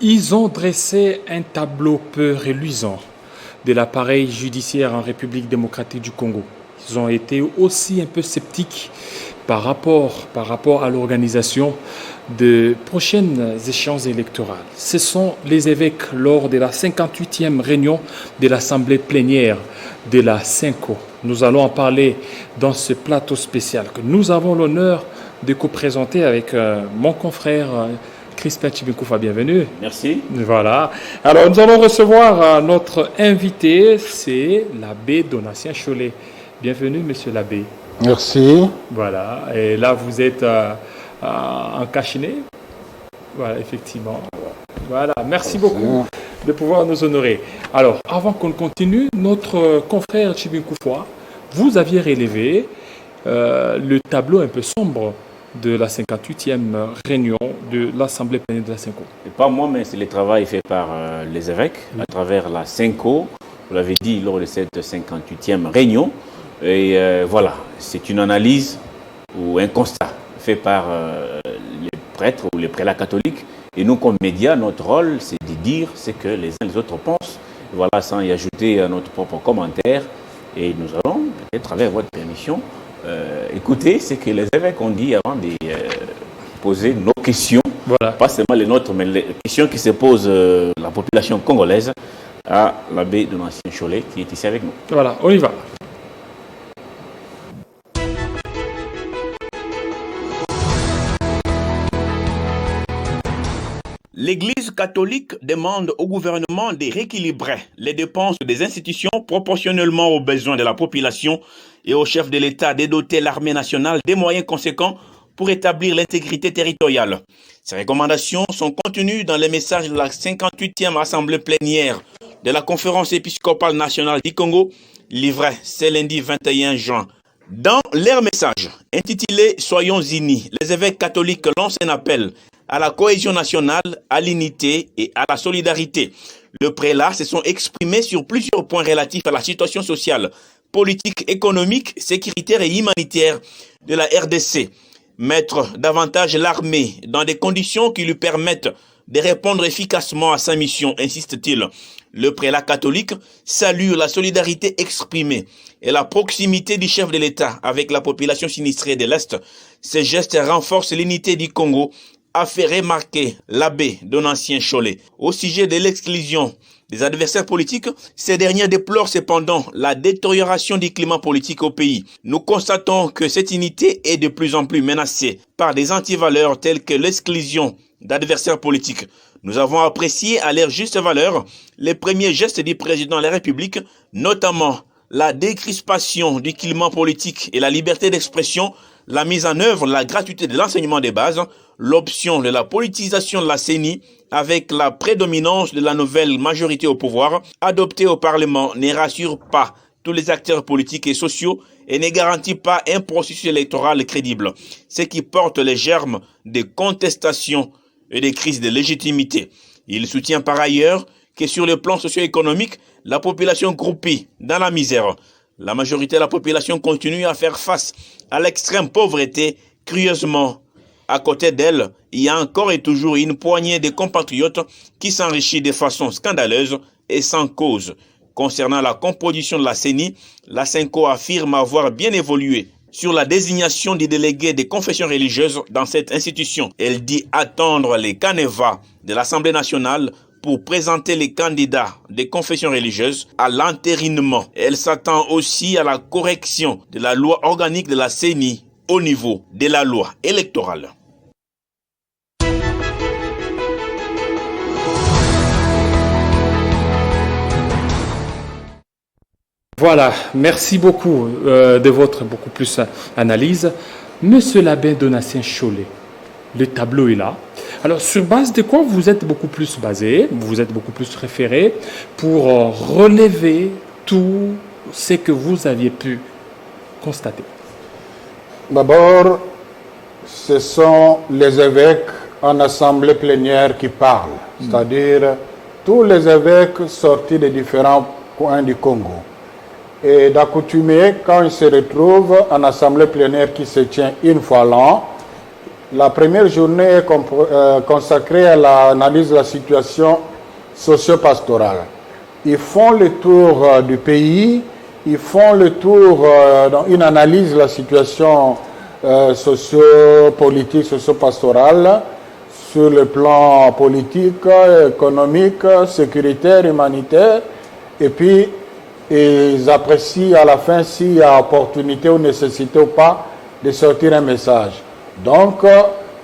Ils ont dressé un tableau peu reluisant de l'appareil judiciaire en République démocratique du Congo. Ils ont été aussi un peu sceptiques par rapport à l'organisation de prochaines échéances électorales. Ce sont les évêques lors de la 58e réunion de l'Assemblée plénière de la CENCO. Nous allons en parler dans ce plateau spécial que nous avons l'honneur de co-présenter avec mon confrère Crispin Chibinkoufa. Bienvenue. Merci. Voilà. Alors nous allons recevoir notre invité, c'est l'abbé Donatien Cholet. Bienvenue, monsieur l'abbé. Merci. Voilà. Et là, vous êtes en cachinet. Voilà, effectivement. Voilà. Merci beaucoup de pouvoir nous honorer. Alors, avant qu'on continue, notre confrère Chibinkoufa, vous aviez relevé le tableau un peu sombre de la 58e réunion de l'Assemblée plénière de la CENCO. Et pas moi, mais c'est le travail fait par les évêques à travers la CENCO. Vous l'avez dit lors de cette 58e réunion. Et voilà, c'est une analyse ou un constat fait par les prêtres ou les prélats catholiques. Et nous, comme médias, notre rôle, c'est de dire ce que les uns et les autres pensent. Et voilà, sans y ajouter notre propre commentaire. Et nous allons, peut-être avec votre permission, écouter ce que les évêques ont dit avant de poser nos questions. Voilà. Pas seulement les nôtres, mais les questions qui se posent la population congolaise à l'abbé Donatien Cholet qui est ici avec nous. Voilà, on y va. L'Église catholique demande au gouvernement de rééquilibrer les dépenses des institutions proportionnellement aux besoins de la population et au chef de l'État de doter l'armée nationale des moyens conséquents pour établir l'intégrité territoriale. Ces recommandations sont contenues dans les messages de la 58e Assemblée plénière de la Conférence épiscopale nationale du Congo, livré ce lundi 21 juin. Dans leur message intitulé « Soyons unis », les évêques catholiques lancent un appel à la cohésion nationale, à l'unité et à la solidarité. Le prélat se sont exprimés sur plusieurs points relatifs à la situation sociale, politique, économique, sécuritaire et humanitaire de la RDC. Mettre davantage l'armée dans des conditions qui lui permettent de répondre efficacement à sa mission, insiste-t-il. Le prélat catholique salue la solidarité exprimée et la proximité du chef de l'État avec la population sinistrée de l'Est. Ces gestes renforcent l'unité du Congo, a fait remarquer l'abbé Donatien Cholet. Au sujet de l'exclusion des adversaires politiques, ces derniers déplorent cependant la détérioration du climat politique au pays. Nous constatons que cette unité est de plus en plus menacée par des antivaleurs telles que l'exclusion d'adversaires politiques. Nous avons apprécié à leur juste valeur les premiers gestes du président de la République, notamment la décrispation du climat politique et la liberté d'expression, la mise en œuvre de la gratuité de l'enseignement des bases, l'option de la politisation de la CENI avec la prédominance de la nouvelle majorité au pouvoir adoptée au Parlement ne rassure pas tous les acteurs politiques et sociaux et ne garantit pas un processus électoral crédible, ce qui porte les germes de contestation et de crise de légitimité. Il soutient par ailleurs que sur le plan socio-économique, la population groupie dans la misère. La majorité de la population continue à faire face à l'extrême pauvreté. Curieusement, à côté d'elle, il y a encore et toujours une poignée de compatriotes qui s'enrichissent de façon scandaleuse et sans cause. Concernant la composition de la CENI, la CENCO affirme avoir bien évolué sur la désignation des délégués des confessions religieuses dans cette institution. Elle dit attendre les canevas de l'Assemblée nationale pour présenter les candidats des confessions religieuses à l'entérinement. Elle s'attend aussi à la correction de la loi organique de la CENI au niveau de la loi électorale. Voilà, merci beaucoup de votre beaucoup plus analyse. Monsieur l'abbé Donatien Cholet, le tableau est là. Alors, sur base de quoi vous êtes beaucoup plus basé, vous êtes beaucoup plus référé pour relever tout ce que vous aviez pu constater? D'abord, ce sont les évêques en assemblée plénière qui parlent, c'est-à-dire tous les évêques sortis des différents coins du Congo. Et d'accoutumer, quand ils se retrouvent en assemblée plénière qui se tient une fois l'an, La première journée est consacrée à l'analyse de la situation socio-pastorale. Ils font le tour du pays, ils font le tour dans une analyse de la situation socio-politique, socio-pastorale, sur le plan politique, économique, sécuritaire, humanitaire, et puis ils apprécient à la fin s'il y a opportunité ou nécessité ou pas de sortir un message. Donc,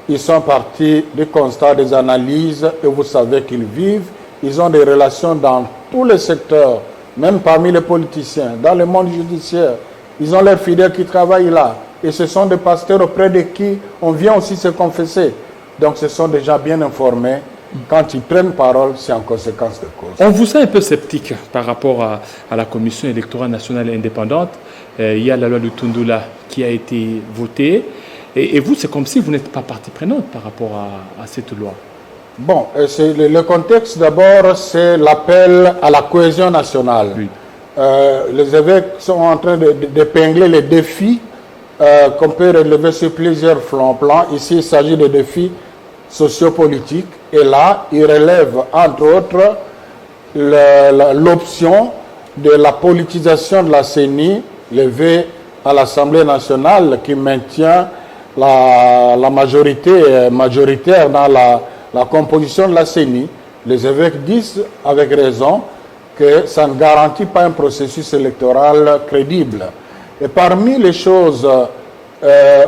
ils sont partis du constat des analyses et vous savez qu'ils vivent. Ils ont des relations dans tous les secteurs, même parmi les politiciens, dans le monde judiciaire. Ils ont leurs fidèles qui travaillent là. Et ce sont des pasteurs auprès de qui on vient aussi se confesser. Donc, ce sont des gens bien informés. Quand ils prennent parole, c'est en conséquence de cause. On vous sent un peu sceptique par rapport à la Commission électorale nationale indépendante. Il y a la loi de Tundula qui a été votée. Et vous, c'est comme si vous n'êtes pas partie prenante par rapport à cette loi. Bon, le contexte d'abord, c'est l'appel à la cohésion nationale. Oui. Les évêques sont en train d'épingler les défis qu'on peut relever sur plusieurs plans. Ici, il s'agit de défis sociopolitiques. Et là, ils relèvent, entre autres, l'option de la politisation de la CENI, levée à l'Assemblée nationale, qui maintient la majoritaire dans la composition de la CENI. Les évêques disent avec raison que ça ne garantit pas un processus électoral crédible. Et parmi les choses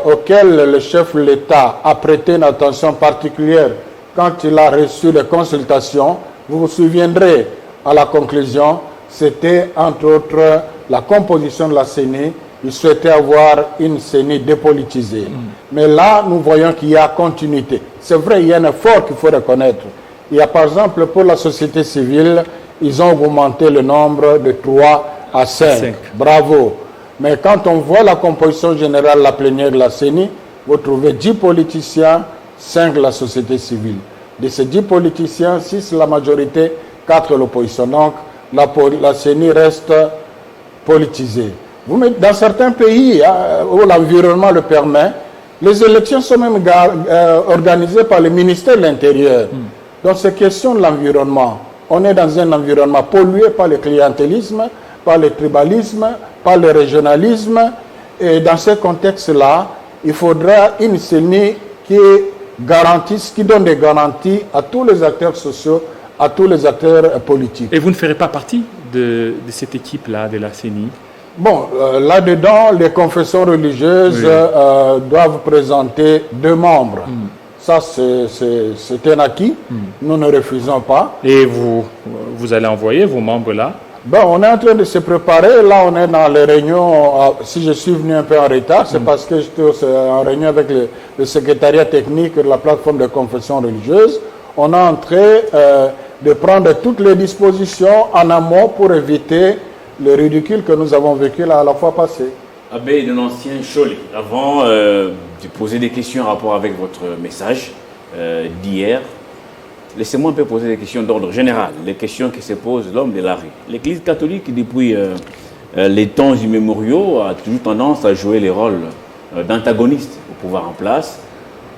auxquelles le chef de l'État a prêté une attention particulière quand il a reçu les consultations, vous vous souviendrez à la conclusion, c'était entre autres la composition de la CENI. Il souhaitait avoir une CENI dépolitisée. Mais là, nous voyons qu'il y a continuité. C'est vrai, il y a un effort qu'il faut reconnaître. Il y a par exemple pour la société civile, ils ont augmenté le nombre de 3 à 5. Bravo. Mais quand on voit la composition générale de la plénière de la CENI, vous trouvez 10 politiciens, 5 la société civile. De ces 10 politiciens, 6 la majorité, 4 l'opposition. Donc la CENI reste politisée. Dans certains pays où l'environnement le permet, les élections sont même organisées par le ministère de l'Intérieur. Donc c'est question de l'environnement. On est dans un environnement pollué par le clientélisme, par le tribalisme, par le régionalisme. Et dans ce contexte-là, il faudra une CENI qui donne des garanties à tous les acteurs sociaux, à tous les acteurs politiques. Et vous ne ferez pas partie de cette équipe-là, de la CENI? Bon, là-dedans, les confessions religieuses doivent présenter 2 membres. Ça, c'est un acquis. Nous ne refusons pas. Et vous allez envoyer vos membres là? Bon, on est en train de se préparer. Là, on est dans les réunions. Si je suis venu un peu en retard, c'est parce que j'étais en réunion avec le secrétariat technique de la plateforme de confession religieuse. On est en train de prendre toutes les dispositions en amont pour éviter le ridicule que nous avons vécu la fois passée. Abbé de l'ancien Cholet, avant de poser des questions en rapport avec votre message d'hier, laissez-moi un peu poser des questions d'ordre général, les questions que se pose l'homme de la rue. L'Église catholique, depuis les temps immémoriaux, a toujours tendance à jouer les rôles d'antagonistes au pouvoir en place.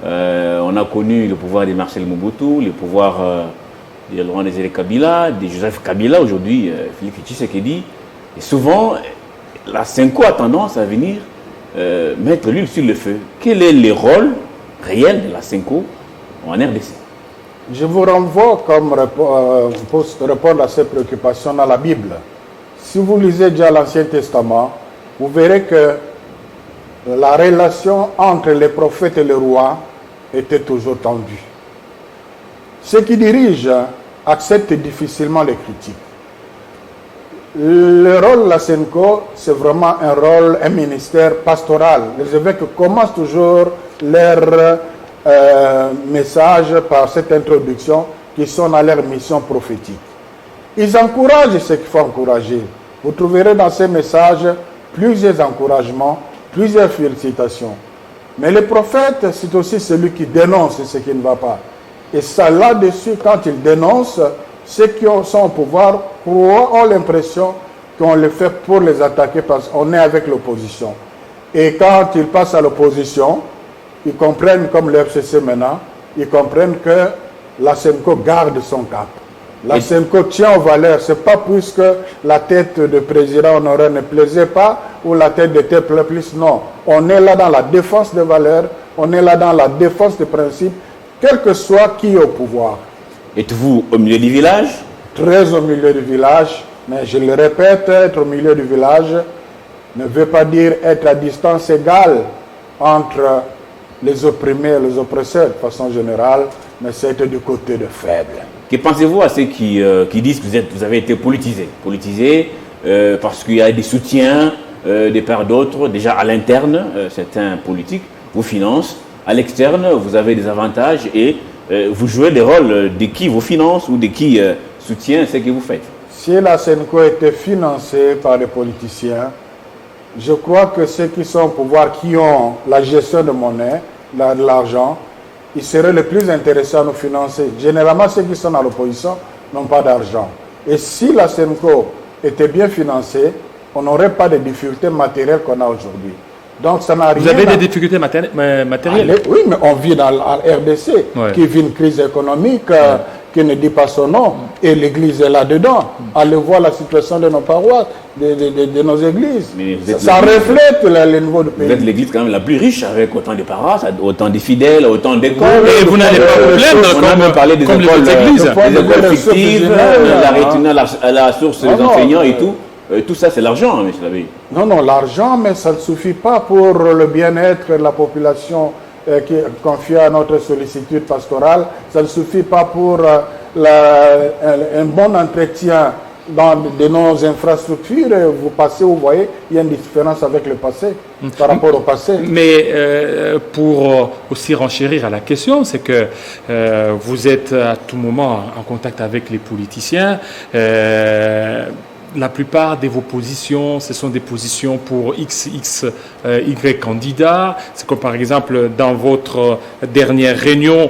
On a connu le pouvoir de Marcel Mobutu, le pouvoir de Laurent Désiré Kabila, de Joseph Kabila, aujourd'hui Félix Tshisekedi. Et souvent, la Senko a tendance à venir mettre l'huile sur le feu. Quel est le rôle réel de la Senko en RDC? Je vous renvoie pour répondre à ces préoccupations dans la Bible. Si vous lisez déjà l'Ancien Testament, vous verrez que la relation entre les prophètes et les rois était toujours tendue. Ceux qui dirigent acceptent difficilement les critiques. Le rôle de la Senko, c'est vraiment un ministère pastoral. Les évêques commencent toujours leur message par cette introduction qui sont dans leur mission prophétique. Ils encouragent ce qu'il faut encourager. Vous trouverez dans ces messages plusieurs encouragements, plusieurs félicitations. Mais le prophète, c'est aussi celui qui dénonce ce qui ne va pas. Et ça, là-dessus, quand il dénonce, ceux qui sont au pouvoir ont l'impression qu'on le fait pour les attaquer parce qu'on est avec l'opposition. Et quand ils passent à l'opposition, ils comprennent, comme le FCC maintenant, ils comprennent que la SENCO garde son cap. La SENCO tient aux valeurs. Ce n'est pas puisque la tête de président honoraire ne plaisait pas ou la tête de tel plus. Non. On est là dans la défense des valeurs, on est là dans la défense des principes, quel que soit qui est au pouvoir. Êtes-vous au milieu du village? Très au milieu du village, mais je le répète, être au milieu du village ne veut pas dire être à distance égale entre les opprimés et les oppresseurs de façon générale, mais c'est être du côté de faibles. Que pensez-vous à ceux qui disent que vous avez été politisé? Politisé parce qu'il y a des soutiens des part d'autres, déjà à l'interne, certains politiques vous financent, à l'externe, vous avez des avantages et vous jouez des rôles de qui vous finance ou de qui soutient ce que vous faites. Si la SENCO était financée par les politiciens, je crois que ceux qui sont au pouvoir, qui ont la gestion de monnaie, de l'argent, ils seraient les plus intéressés à nous financer. Généralement, ceux qui sont à l'opposition n'ont pas d'argent. Et si la SENCO était bien financée, on n'aurait pas de difficultés matérielles qu'on a aujourd'hui. Donc, ça n'a rien. Vous avez des difficultés matérielles? Oui, mais on vit dans la RDC, qui vit une crise économique, qui ne dit pas son nom, et l'Église est là-dedans. Allez voir la situation de nos paroisses, de nos églises. Ça reflète le niveau du pays. Vous êtes l'Église quand même la plus riche, avec autant de paroisses, autant de fidèles, autant d'écoles. Et vous n'allez pas vous plaindre, on a même parlé des écoles fictives, la rétine à la source des enseignants et tout. Tout ça, c'est l'argent, M. l'abbé. Non, l'argent, mais ça ne suffit pas pour le bien-être de la population qui est confiée à notre sollicitude pastorale. Ça ne suffit pas pour un bon entretien de nos infrastructures. Vous passez, vous voyez, il y a une différence avec le passé, par rapport au passé. Mais pour aussi renchérir à la question, c'est que vous êtes à tout moment en contact avec les politiciens. La plupart de vos positions, ce sont des positions pour Y candidats. C'est comme par exemple dans votre dernière réunion,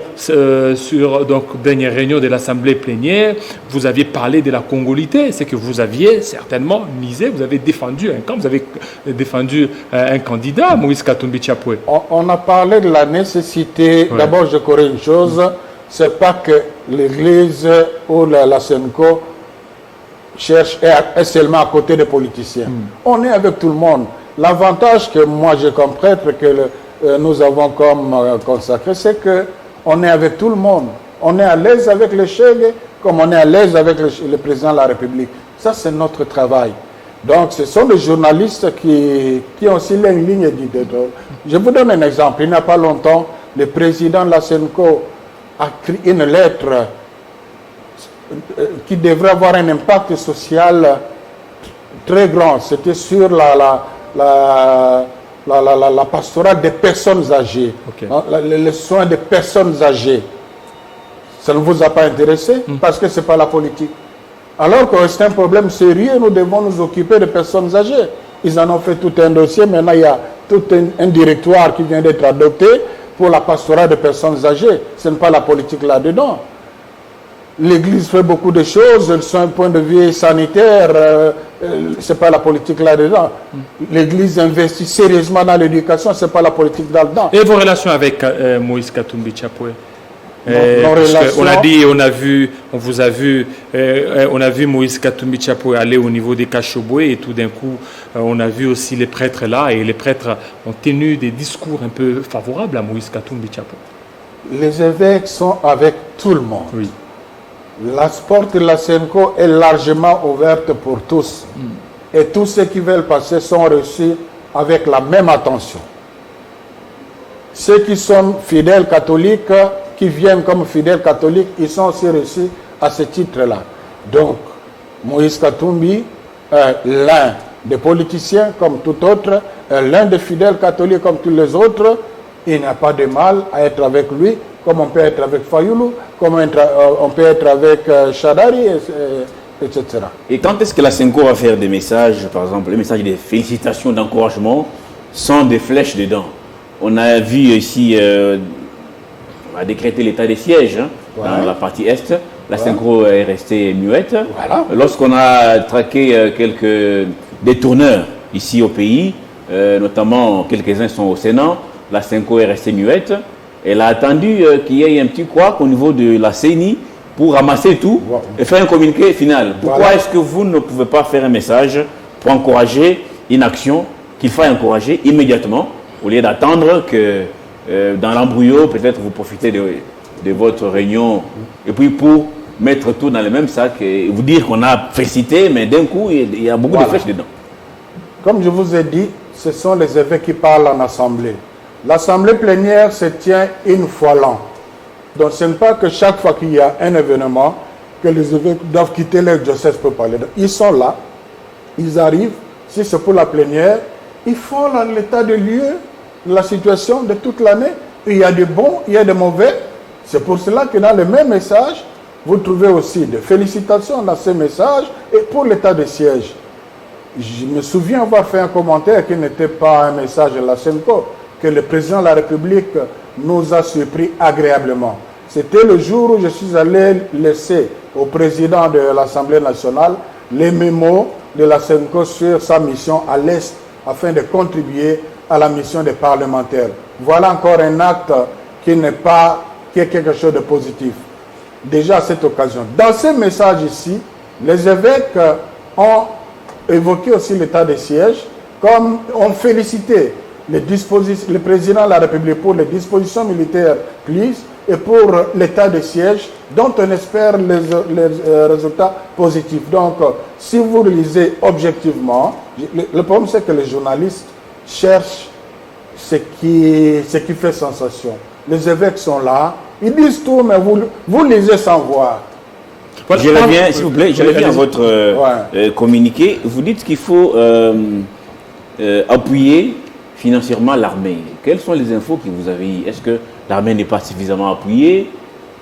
dernière réunion de l'Assemblée plénière, vous aviez parlé de la congolité. C'est que vous aviez certainement misé, vous avez défendu un camp, vous avez défendu un candidat, Moïse Katumbi Tchapoué. On a parlé de la nécessité. Ouais. D'abord, je corrige une chose. C'est pas que l'Église ou la SENCO cherche est seulement à côté des politiciens. On est avec tout le monde. L'avantage que moi je comprends que nous avons comme consacré, c'est qu'on est avec tout le monde. On est à l'aise avec le chef comme on est à l'aise avec le président de la République. Ça, c'est notre travail. Donc, ce sont des journalistes qui ont aussi une ligne éditoriale. Je vous donne un exemple. Il n'y a pas longtemps, le président de la SENCO a écrit une lettre qui devrait avoir un impact social très grand. C'était sur la pastorale des personnes âgées, les soins des personnes âgées. Ça ne vous a pas intéressé parce que ce n'est pas la politique. Alors que c'est un problème sérieux, nous devons nous occuper des personnes âgées. Ils en ont fait tout un dossier, maintenant il y a tout un directoire qui vient d'être adopté pour la pastorale des personnes âgées. Ce n'est pas la politique là-dedans. L'Église fait beaucoup de choses, sur un point de vue sanitaire, ce n'est pas la politique là-dedans. L'Église investit sérieusement dans l'éducation, ce n'est pas la politique là-dedans. Et vos relations avec Moïse Katumbi Tchapoué? On a dit, on vous a vu, on a vu Moïse Katumbi Tchapoué aller au niveau des Kachoboué et tout d'un coup, on a vu aussi les prêtres là et les prêtres ont tenu des discours un peu favorables à Moïse Katumbi Tchapoué. Les évêques sont avec tout le monde. Oui. La porte de la SENCO est largement ouverte pour tous. Et tous ceux qui veulent passer sont reçus avec la même attention. Ceux qui sont fidèles catholiques, qui viennent comme fidèles catholiques, ils sont aussi reçus à ce titre-là. Donc, Moïse Katumbi est l'un des politiciens comme tout autre, l'un des fidèles catholiques comme tous les autres. Il n'y a pas de mal à être avec lui, comme on peut être avec Fayoulou, comme on peut être avec Chadari, etc. Et quand est-ce que la SENCO va faire des messages, par exemple, les messages de félicitations, d'encouragement, sans des flèches dedans? On a vu ici, on a décrété l'état des sièges dans la partie Est. La SENCO est restée muette. Voilà. Lorsqu'on a traqué quelques détourneurs ici au pays, notamment quelques-uns sont au Sénat, la Senco est restée muette. Elle a attendu qu'il y ait un petit couac au niveau de la CENI pour ramasser tout et faire un communiqué final. Pourquoi est-ce que vous ne pouvez pas faire un message pour encourager une action qu'il faut encourager immédiatement, au lieu d'attendre que dans l'embrouillot, peut-être vous profitez de votre réunion et puis pour mettre tout dans le même sac et vous dire qu'on a félicité, mais d'un coup, il y a beaucoup de flèches dedans. Comme je vous ai dit, ce sont les évêques qui parlent en assemblée. L'assemblée plénière se tient une fois l'an. Donc ce n'est pas que chaque fois qu'il y a un événement, que les évêques doivent quitter leur diocèse pour parler. Ils sont là, ils arrivent, si c'est pour la plénière, ils font l'état de lieu, la situation de toute l'année. Il y a des bons, il y a des mauvais. C'est pour cela que dans le même message, vous trouvez aussi des félicitations dans ces messages et pour l'état de siège. Je me souviens avoir fait un commentaire qui n'était pas un message de la Senco, que le président de la République nous a surpris agréablement. C'était le jour où je suis allé laisser au président de l'Assemblée nationale les mémos de la Senco sur sa mission à l'Est afin de contribuer à la mission des parlementaires. Voilà encore un acte qui est quelque chose de positif. Déjà à cette occasion. Dans ces messages ici, les évêques ont évoqué aussi l'état de siège, comme ont félicité le président de la République pour les dispositions militaires prises et pour l'état de siège, dont on espère les résultats positifs. Donc, si vous lisez objectivement, le problème c'est que les journalistes cherchent ce qui fait sensation. Les évêques sont là, ils disent tout, mais vous lisez sans voir. Voilà, je reviens, s'il vous plaît, je reviens à votre communiqué. Vous dites qu'il faut appuyer financièrement l'armée. Quelles sont les infos que vous avez eues? Est-ce que l'armée n'est pas suffisamment appuyée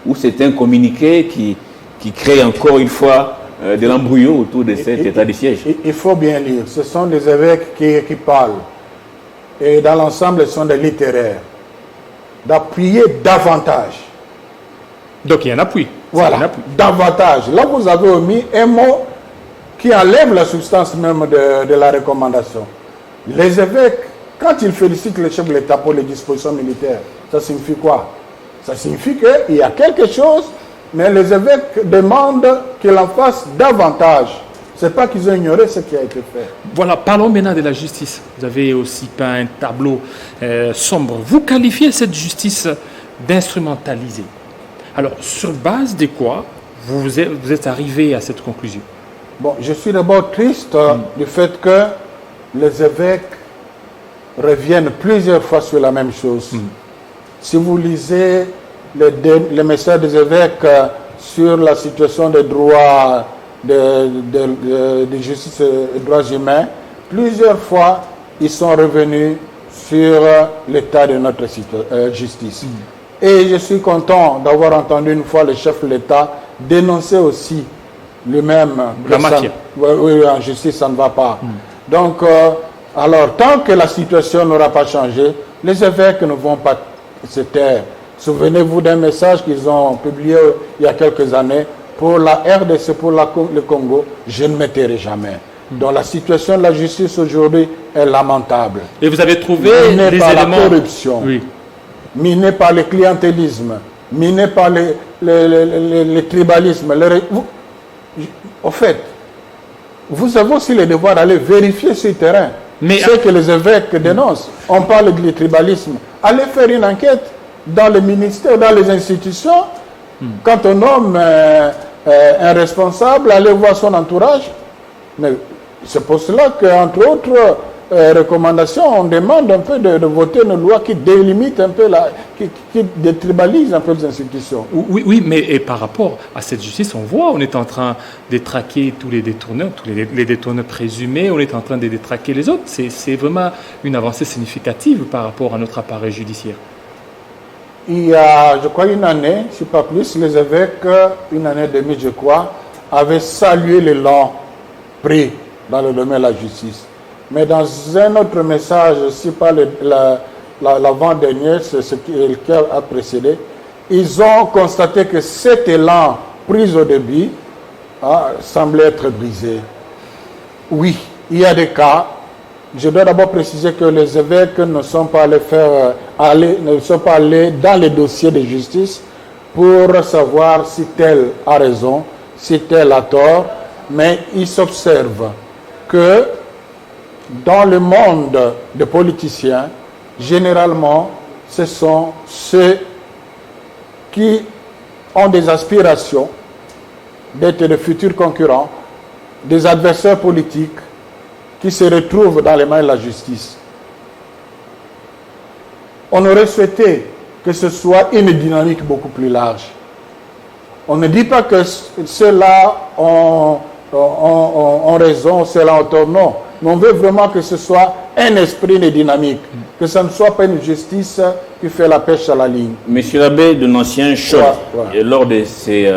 ou c'est un communiqué qui crée encore une fois de l'embrouillon autour de cet état de siège? Il faut bien lire. Ce sont des évêques qui parlent. Et dans l'ensemble, ce sont des littéraires. D'appuyer davantage. Donc il y a un appui. Voilà, davantage. Là, vous avez omis un mot qui enlève la substance même de la recommandation. Les évêques, quand ils félicitent le chef de l'État pour les dispositions militaires, ça signifie quoi? Ça signifie qu'il y a quelque chose, mais les évêques demandent qu'il en fasse davantage. Ce n'est pas qu'ils ont ignoré ce qui a été fait. Voilà, parlons maintenant de la justice. Vous avez aussi peint un tableau sombre. Vous qualifiez cette justice d'instrumentalisée. Alors, sur base de quoi vous êtes arrivé à cette conclusion? Bon, je suis d'abord triste du fait que les évêques reviennent plusieurs fois sur la même chose. Si vous lisez les messages des évêques sur la situation des droits de justice et droits humains, plusieurs fois, ils sont revenus sur l'état de notre justice. Et je suis content d'avoir entendu une fois le chef de l'État dénoncer aussi lui-même la matière. Oui, en justice, ça ne va pas. Donc, alors, tant que la situation n'aura pas changé, les évêques ne vont pas se taire. Souvenez-vous d'un message qu'ils ont publié il y a quelques années pour la RDC, pour le Congo, je ne me tairai jamais. Donc la situation de la justice aujourd'hui est lamentable. Et vous avez trouvé minée des par éléments... la corruption, minée par le clientélisme, minée par le tribalisme. Au fait, vous avez aussi le devoir d'aller vérifier sur le terrain. Mais ce que les évêques dénoncent. On parle du tribalisme. Allez faire une enquête dans les ministères, dans les institutions. Quand on nomme un responsable, allez voir son entourage. Mais c'est pour cela qu'entre autres recommandations, on demande un peu de voter une loi qui délimite un peu, qui détribalise un peu les institutions. Oui, mais et par rapport à cette justice, on voit, on est en train de traquer tous les détourneurs, les détourneurs présumés, on est en train de détraquer les autres. C'est vraiment une avancée significative par rapport à notre appareil judiciaire. Il y a, je crois, une année, si pas plus, les évêques, une année et demie, je crois, avaient salué l'élan pris dans le domaine de la justice. Mais dans un autre message, si pas l'avant-dernier, c'est ce qui a précédé, ils ont constaté que cet élan pris au début semblait être brisé. Oui, il y a des cas je dois d'abord préciser que les évêques ne sont pas allés dans les dossiers de justice pour savoir si tel a raison, si tel a tort, mais ils s'observent que dans le monde des politiciens, généralement, ce sont ceux qui ont des aspirations d'être de futurs concurrents, des adversaires politiques qui se retrouvent dans les mains de la justice. On aurait souhaité que ce soit une dynamique beaucoup plus large. On ne dit pas que ceux-là ont raison, ceux-là ont tort, non. Mais on veut vraiment que ce soit un esprit de dynamique, que ce ne soit pas une justice qui fait la pêche à la ligne. Monsieur l'abbé de l'ancien Chod, lors de ces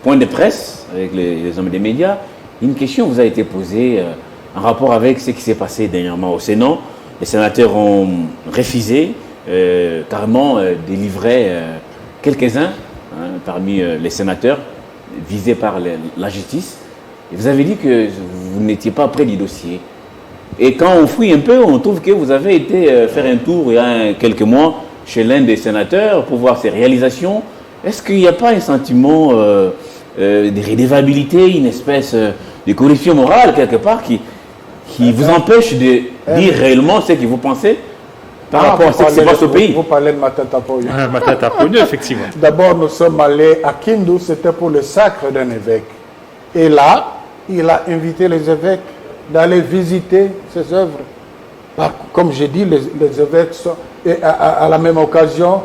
points de presse avec les hommes des médias, une question vous a été posée en rapport avec ce qui s'est passé dernièrement au Sénat. Les sénateurs ont refusé carrément délivrer quelques-uns parmi les sénateurs visés par la justice. Et vous avez dit que vous n'étiez pas près du dossier. Et quand on fouille un peu, on trouve que vous avez été faire un tour il y a quelques mois chez l'un des sénateurs pour voir ses réalisations. Est-ce qu'il n'y a pas un sentiment de redevabilité, une espèce de corruption morale quelque part qui vous empêche de dire réellement ce que vous pensez par rapport à ce qui se passe au pays? Vous parlez de Matata Ponyo. Matata Ponyo, effectivement. D'abord, nous sommes allés à Kindu, c'était pour le sacre d'un évêque. Et là, il a invité les évêques d'aller visiter ses œuvres. Comme j'ai dit, les évêques sont, et à la même occasion,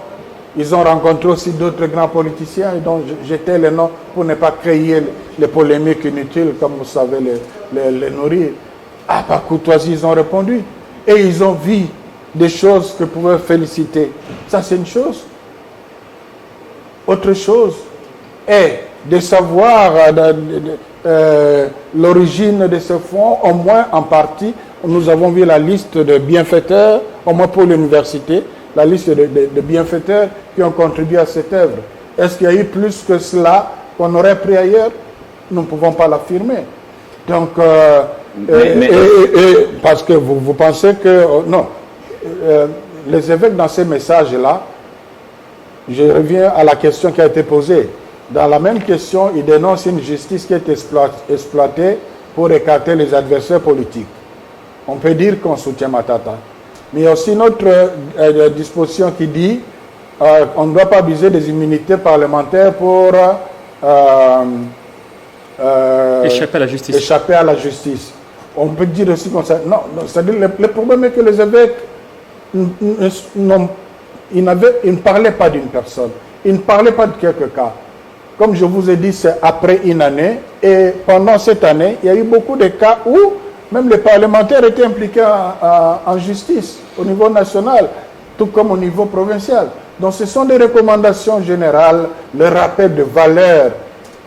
ils ont rencontré aussi d'autres grands politiciens, et donc j'étais les noms pour ne pas créer les polémiques inutiles, comme vous savez, les nourrir. Par courtoisie, ils ont répondu. Et ils ont vu des choses que pouvaient féliciter. Ça, c'est une chose. Autre chose est de savoir l'origine de ce fonds, au moins en partie. Nous avons vu la liste de bienfaiteurs, au moins pour l'université, la liste de bienfaiteurs qui ont contribué à cette œuvre. Est-ce qu'il y a eu plus que cela qu'on aurait pris ailleurs? Nous ne pouvons pas l'affirmer. Donc, parce que vous pensez que... non. Les évêques, dans ces messages-là, je reviens à la question qui a été posée. Dans la même question, ils dénoncent une justice qui est exploitée pour écarter les adversaires politiques. On peut dire qu'on soutient Matata. Mais il y a aussi une autre disposition qui dit qu'on ne doit pas abuser des immunités parlementaires pour échapper à la justice. On peut dire aussi comme ça. Non, c'est-à-dire le problème est que les évêques, ils ne parlaient pas d'une personne. Ils ne parlaient pas de quelques cas. Comme je vous ai dit, c'est après une année. Et pendant cette année, il y a eu beaucoup de cas où même les parlementaires étaient impliqués en justice au niveau national, tout comme au niveau provincial. Donc ce sont des recommandations générales, le rappel de valeurs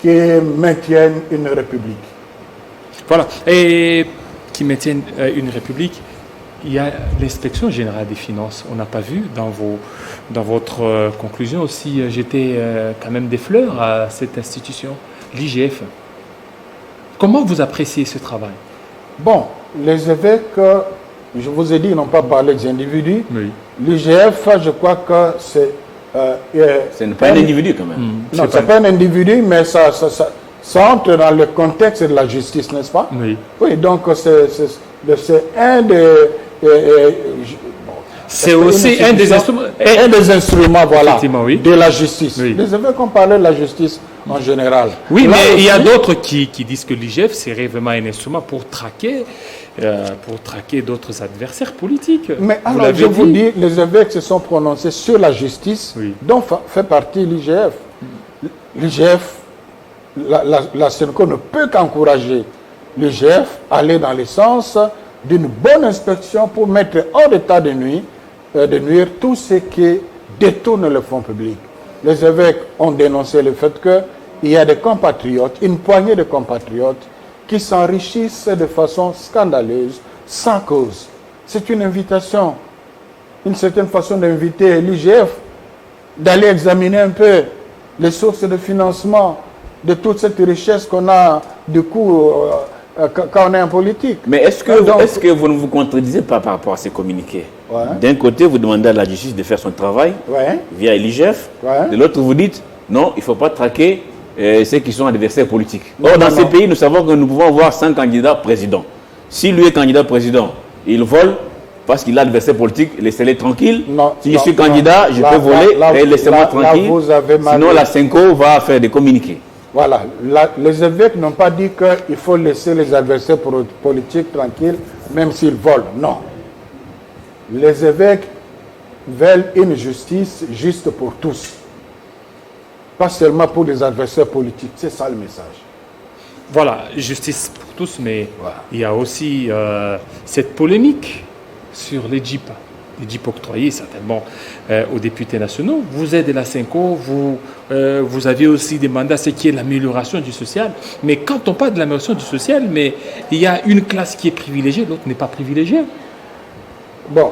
qui maintiennent une république. Voilà. Et qui maintiennent une république. Il y a l'inspection générale des finances. On n'a pas vu dans votre conclusion aussi jeter quand même des fleurs à cette institution, l'IGF. Comment vous appréciez ce travail? Bon, les évêques, je vous ai dit, ils n'ont pas parlé des individus. Oui. L'IGF, je crois que c'est... ce n'est pas un individu quand même. Non, ce n'est pas un individu, mais ça entre dans le contexte de la justice, n'est-ce pas? Oui. Oui, donc c'est un des... c'est aussi un des instruments. Un des instruments, voilà, oui, de la justice. Oui. Les évêques ont parlé de la justice en général. Oui, là mais aussi, il y a d'autres qui disent que l'IGF serait vraiment un instrument pour traquer d'autres adversaires politiques. Mais alors, je vous dis, les évêques se sont prononcés sur la justice, oui, dont fait partie l'IGF. L'IGF, la SENCO ne peut qu'encourager l'IGF à aller dans le sens d'une bonne inspection pour mettre hors d'état de nuire tout ce qui détourne le fonds public. Les évêques ont dénoncé le fait qu'il y a des compatriotes, une poignée de compatriotes, qui s'enrichissent de façon scandaleuse, sans cause. C'est une invitation, une certaine façon d'inviter l'IGF d'aller examiner un peu les sources de financement de toute cette richesse qu'on a du coup quand on est en politique. Mais est-ce que vous ne vous contredisez pas par rapport à ces communiqués? D'un côté, vous demandez à la justice de faire son travail via l'IGF. De l'autre, vous dites non, il ne faut pas traquer ceux qui sont adversaires politiques. Or, dans ces pays, nous savons que nous pouvons avoir 5 candidats présidents. Si lui est candidat président, il vole parce qu'il a adversaire politique, laissez-les tranquilles. Si je suis candidat, je peux voler et laissez-moi tranquille. Sinon, la Senco va faire des communiqués. Voilà. Les évêques n'ont pas dit qu'il faut laisser les adversaires politiques tranquilles, même s'ils volent. Non. Les évêques veulent une justice juste pour tous. Pas seulement pour les adversaires politiques. C'est ça le message. Voilà, justice pour tous, mais il y a aussi cette polémique sur les jeeps octroyés certainement aux députés nationaux. Vous êtes de la Senco, vous avez aussi demandé à ce qui est l'amélioration du social. Mais quand on parle de l'amélioration du social, mais il y a une classe qui est privilégiée, l'autre n'est pas privilégiée. Bon,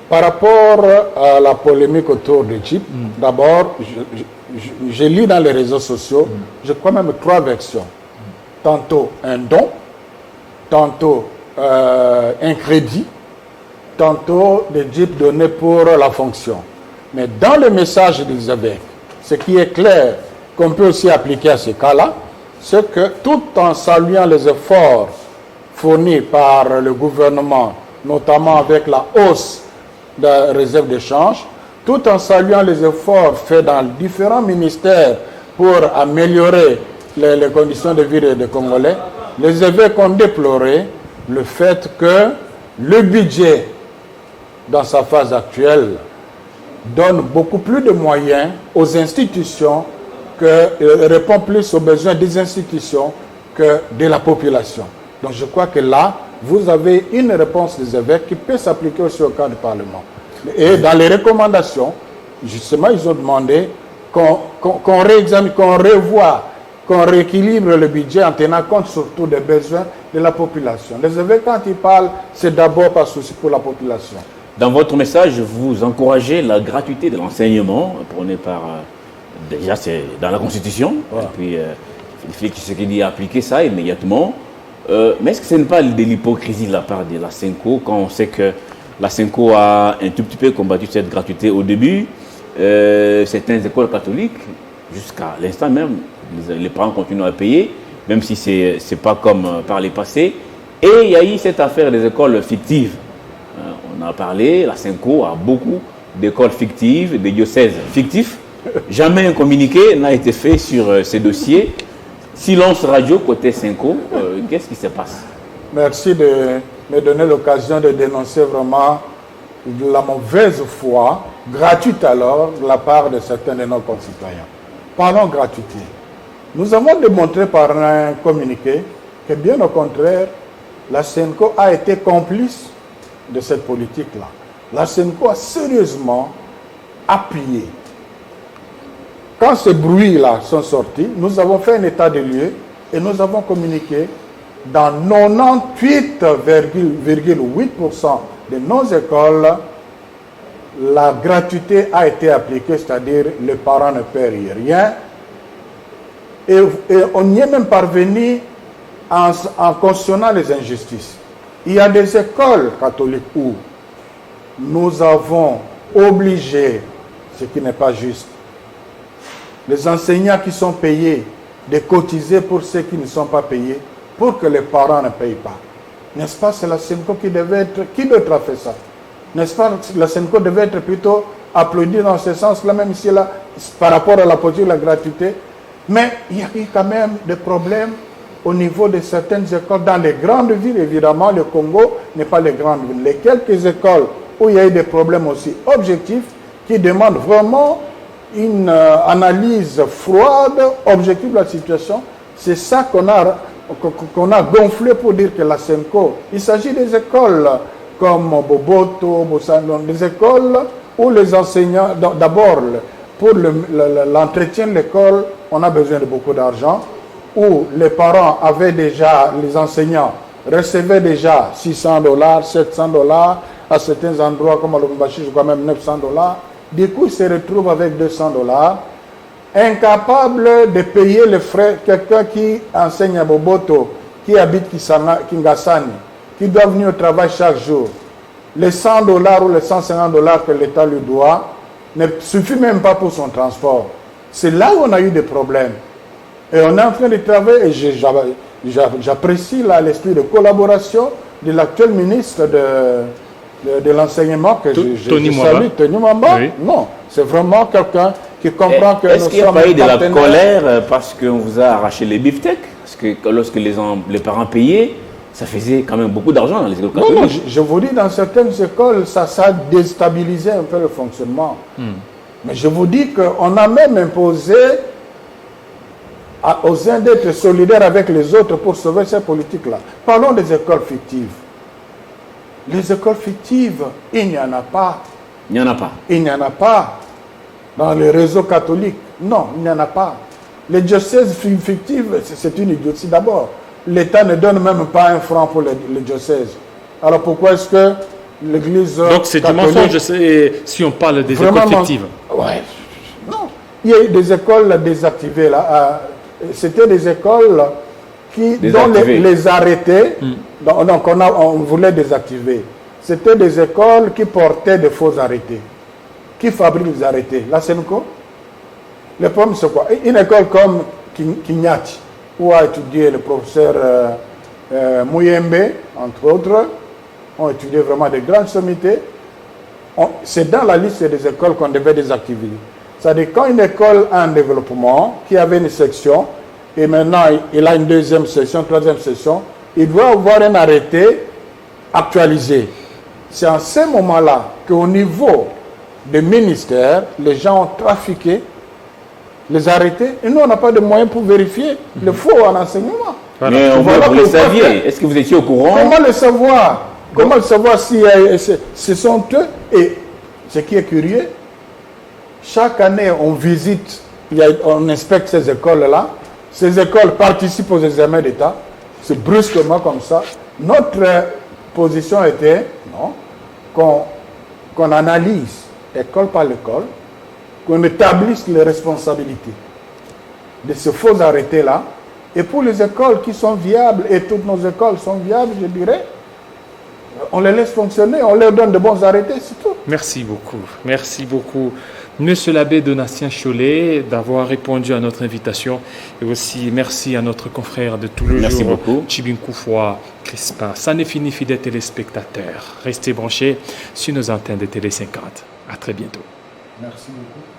par rapport à la polémique autour des jeeps, d'abord, je lis dans les réseaux sociaux, je crois même 3 versions. Tantôt un don, tantôt un crédit, tantôt des jeeps donnés pour la fonction. Mais dans le message des évêques, ce qui est clair, qu'on peut aussi appliquer à ce cas-là, c'est que tout en saluant les efforts fournis par le gouvernement, notamment avec la hausse de la réserve d'échange, tout en saluant les efforts faits dans différents ministères pour améliorer les conditions de vie des Congolais, les évêques ont déploré le fait que le budget, dans sa phase actuelle, donne beaucoup plus de moyens aux institutions, répond plus aux besoins des institutions que de la population. Donc je crois que là, vous avez une réponse des évêques qui peut s'appliquer aussi au cas du Parlement. Et dans les recommandations, justement, ils ont demandé qu'on réexamine, qu'on revoie, qu'on rééquilibre le budget en tenant compte surtout des besoins de la population. Les évêques, quand ils parlent, c'est d'abord par souci pour la population. Dans votre message, vous encouragez la gratuité de l'enseignement, prôné par... déjà, c'est dans la Constitution, et puis il faut qu'il dit appliquer ça immédiatement. Mais est-ce que ce n'est pas de l'hypocrisie de la part de la Senco, quand on sait que la Senco a un tout petit peu combattu cette gratuité au début, certaines écoles catholiques, jusqu'à l'instant même, les parents continuent à payer, même si ce n'est pas comme par les passés. Et il y a eu cette affaire des écoles fictives. On a parlé, la Senco a beaucoup d'écoles fictives, des diocèses fictifs. Jamais un communiqué n'a été fait sur ces dossiers. Silence radio côté Senco, qu'est-ce qui se passe? Merci de me donner l'occasion de dénoncer vraiment la mauvaise foi, gratuite alors, de la part de certains de nos concitoyens. Parlons gratuité. Nous avons démontré par un communiqué que bien au contraire, la Senco a été complice de cette politique-là. La Senco a sérieusement appuyé. Quand ces bruits-là sont sortis, nous avons fait un état de lieu et nous avons communiqué dans 98,8% de nos écoles, la gratuité a été appliquée, c'est-à-dire les parents ne paient rien. Et on y est même parvenu en cautionnant les injustices. Il y a des écoles catholiques où nous avons obligé, ce qui n'est pas juste, les enseignants qui sont payés de cotiser pour ceux qui ne sont pas payés, pour que les parents ne payent pas. N'est-ce pas, c'est la Senco qui devait être... Qui d'autre a fait ça? N'est-ce pas, la Senco devait être plutôt applaudie dans ce sens-là, même si là, par rapport à la politique de la gratuité. Mais il y a eu quand même des problèmes au niveau de certaines écoles. Dans les grandes villes, évidemment, le Congo n'est pas les grandes villes. Les quelques écoles où il y a eu des problèmes aussi objectifs, qui demandent vraiment une analyse froide, objective de la situation, c'est ça qu'on a gonflé pour dire que la Senco, il s'agit des écoles comme Boboto, Bossandon, des écoles où les enseignants, d'abord, pour l'entretien de l'école, on a besoin de beaucoup d'argent, où les parents avaient déjà, les enseignants recevaient déjà $600, $700, à certains endroits comme à Lubumbashi, je crois même $900. Du coup, ils se retrouvent avec $200, incapables de payer les frais. Quelqu'un qui enseigne à Boboto, qui habitent Kingasani, qui doivent venir au travail chaque jour, les 100 dollars ou les 150 dollars que l'État lui doit ne suffit même pas pour son transport. C'est là où on a eu des problèmes. Et on est en train de travailler, et j'apprécie l'esprit de collaboration de l'actuel ministre de l'enseignement que Tony salue, Tony Mwamba. Oui. Non, c'est vraiment quelqu'un qui comprend que est-ce nous qu'il n'y a sommes pas eu de la partenaires. colère parce qu'on vous a arraché les beefsteaks? Parce que lorsque les parents payaient, ça faisait quand même beaucoup d'argent dans les écoles catholiques. Non, je vous dis, dans certaines écoles, ça a déstabilisé un peu le fonctionnement. Mais je vous dis qu'on a même imposé aux uns d'être solidaires avec les autres pour sauver ces politiques-là. Parlons des écoles fictives. Les écoles fictives, il n'y en a pas. Il n'y en a pas. Il n'y en a pas dans les réseaux catholiques. Non, il n'y en a pas. Les diocèses fictifs, c'est une idiotie d'abord. L'État ne donne même pas un franc pour les diocèses. Alors pourquoi est-ce que l'Église Donc c'est du catholique... mensonge si on parle des Vraiment, écoles fictives. Ouais. Non. Il y a eu des écoles désactivées là. C'était des écoles dont les arrêtés, donc on voulait désactiver. C'était des écoles qui portaient des faux arrêtés. Qui fabriquent des arrêtés? La Senco. Le problème c'est quoi? Une école comme Kinyati, où a étudié le professeur Mouyembe, entre autres, ont étudié vraiment de grandes sommités. C'est dans la liste des écoles qu'on devait désactiver. C'est-à-dire quand une école a un développement, qui avait une section, et maintenant il a une deuxième section, troisième section, il doit avoir un arrêté actualisé. C'est en ce moment-là qu'au niveau des ministères, les gens ont trafiqué les arrêtés, et nous on n'a pas de moyens pour vérifier le faux en enseignement. Voilà. Mais vous le saviez. Est-ce que vous étiez au courant? Comment le savoir? Comment le savoir si ce sont eux? Et ce qui est curieux, chaque année, on visite, on inspecte ces écoles-là. Ces écoles participent aux examens d'État. C'est brusquement comme ça. Notre position était qu'on analyse école par école, qu'on établisse les responsabilités de ces faux arrêtés-là. Et pour les écoles qui sont viables, et toutes nos écoles sont viables, je dirais, on les laisse fonctionner, on leur donne de bons arrêtés, c'est tout. Merci beaucoup. Merci beaucoup, Monsieur l'abbé Donatien Cholet, d'avoir répondu à notre invitation. Et aussi, merci à notre confrère de tout le merci jour, beaucoup. Chibinkoufoua Crispin. Ça n'est fini, fidèles téléspectateurs. Restez branchés sur nos antennes de Télé 50. À très bientôt. Merci beaucoup.